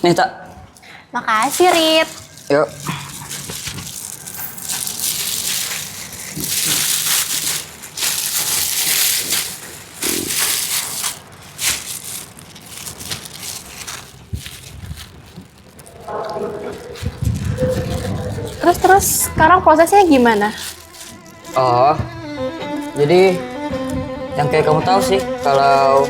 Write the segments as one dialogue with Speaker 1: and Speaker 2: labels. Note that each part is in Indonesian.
Speaker 1: Nih, Tak.
Speaker 2: Makasih, Rit.
Speaker 1: Yuk.
Speaker 2: Terus sekarang prosesnya gimana?
Speaker 1: Oh, jadi yang kayak kamu tahu sih, kalau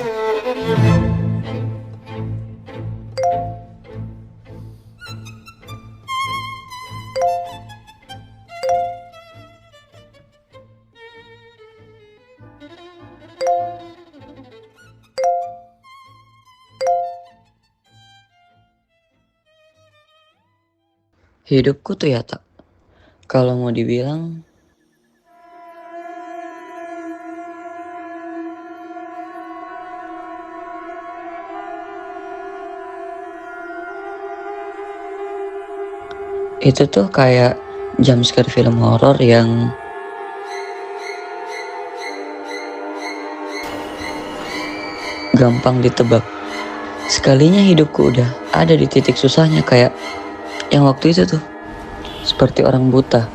Speaker 1: hidupku tuh ya, Tak. Kalau mau dibilang, itu tuh kayak jumpscare film horor yang gampang ditebak. Sekalinya hidupku udah ada di titik susahnya, kayak yang waktu itu tuh. Seperti orang buta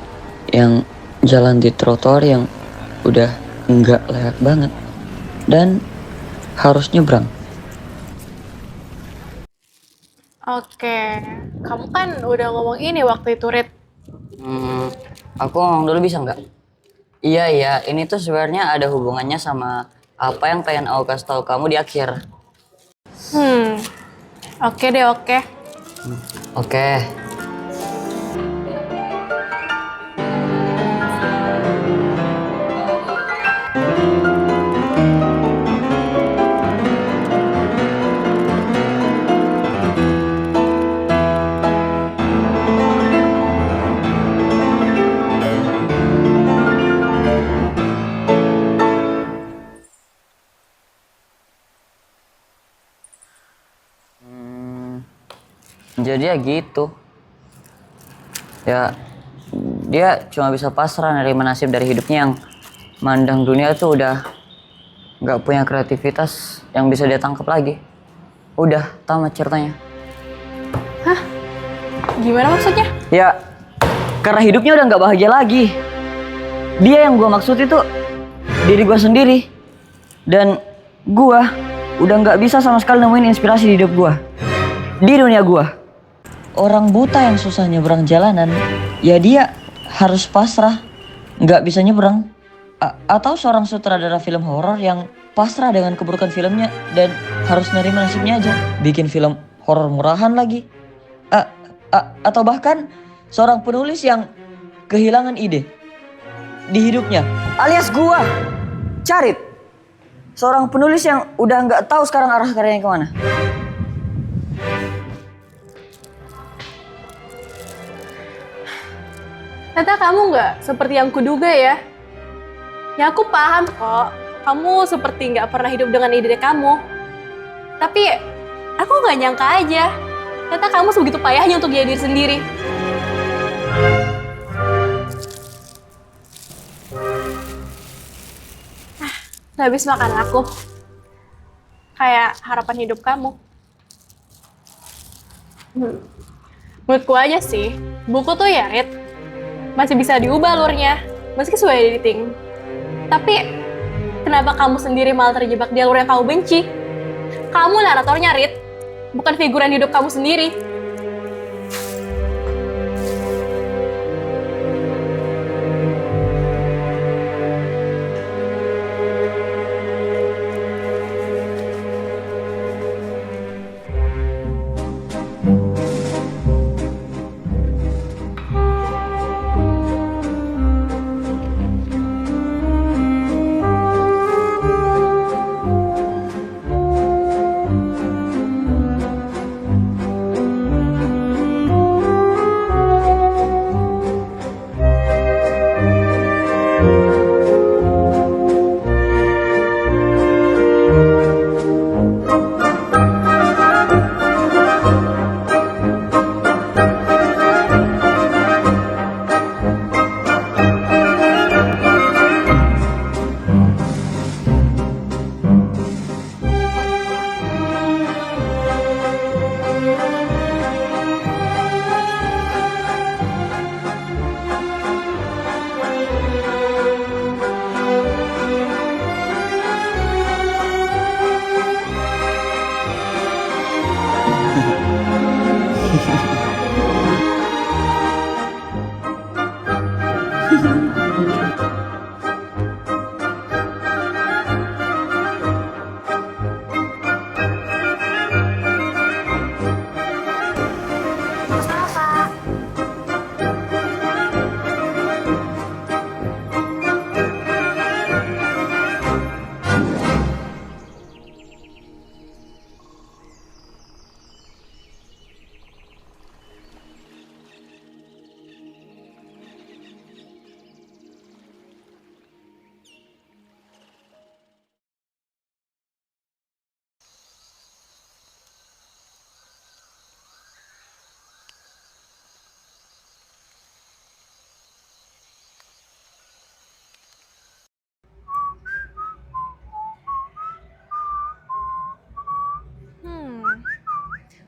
Speaker 1: yang jalan di trotoar yang udah nggak layak banget dan harus nyebrang.
Speaker 2: Oke, kamu kan udah ngomong ini waktu itu, Rit.
Speaker 1: Aku ngomong dulu bisa nggak? Iya, ini tuh sebenarnya ada hubungannya sama apa yang pengen aku kasih tahu kamu di akhir.
Speaker 2: Oke deh, oke.
Speaker 1: Oke. Jadi ya gitu. Ya, dia cuma bisa pasrah nerima nasib dari hidupnya yang mandang dunia tuh udah nggak punya kreativitas yang bisa dia tangkap lagi. Udah tamat ceritanya.
Speaker 2: Gimana maksudnya?
Speaker 1: Ya, karena hidupnya udah nggak bahagia lagi. Dia yang gua maksud itu diri gua sendiri. Dan gua udah nggak bisa sama sekali nemuin inspirasi di hidup gua. Di dunia gua. Orang buta yang susah nyebrang jalanan, ya dia harus pasrah, nggak bisa nyebrang. Atau seorang sutradara film horor yang pasrah dengan keburukan filmnya dan harus nerima nasibnya aja, bikin film horor murahan lagi. Atau bahkan seorang penulis yang kehilangan ide di hidupnya, alias gua, Carit, seorang penulis yang udah nggak tahu sekarang arah karyanya kemana.
Speaker 2: Ternyata kamu nggak seperti yang kuduga ya. Ya aku paham kok, kamu seperti nggak pernah hidup dengan ide kamu. Tapi aku nggak nyangka aja, ternyata kamu sebegitu payahnya untuk jadi diri sendiri. Udah habis makan aku. Kayak harapan hidup kamu. Menurutku aja sih, buku tuh ya, Rit, masih bisa diubah alurnya, meski sudah editing. Tapi, kenapa kamu sendiri malah terjebak di alur yang kamu benci? Kamu naratornya, Rit, bukan figuran hidup kamu sendiri.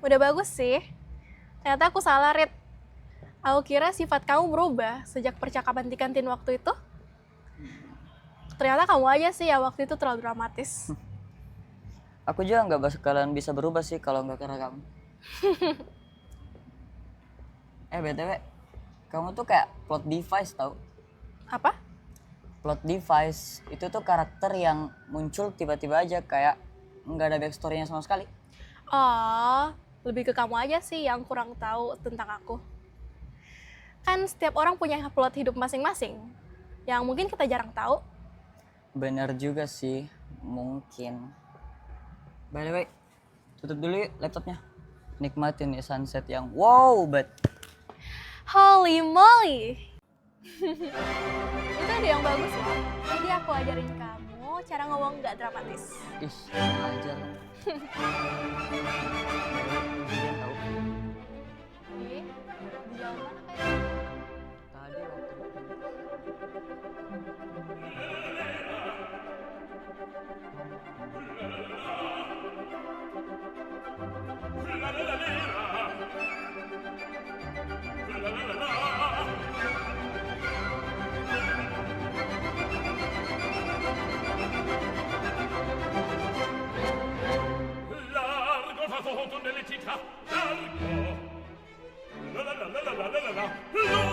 Speaker 2: Udah bagus sih. Ternyata aku salah, Rit. Aku kira sifat kamu berubah sejak percakapan di kantin waktu itu. Ternyata kamu aja sih yang waktu itu terlalu dramatis.
Speaker 1: Aku juga nggak bakalan bisa berubah sih kalau nggak karena kamu. BTW, kamu tuh kayak plot device tau?
Speaker 2: Apa?
Speaker 1: Plot device itu tuh karakter yang muncul tiba-tiba aja kayak nggak ada backstory-nya sama sekali.
Speaker 2: Oh, lebih ke kamu aja sih yang kurang tahu tentang aku. Kan setiap orang punya plot hidup masing-masing, yang mungkin kita jarang tahu.
Speaker 1: Bener juga sih, mungkin. By the way, tutup dulu yuk laptopnya. Nikmatin nih sunset yang wow banget.
Speaker 2: Holy moly! Itu ada yang bagus loh. Nanti aku ajarin kamu cara ngomong nggak dramatis.
Speaker 1: Ih, ajar.
Speaker 2: Di jalan mana kayak?
Speaker 1: Tadi waktu
Speaker 3: Largo fa foto nelle città, largo. La la la la la la la la la.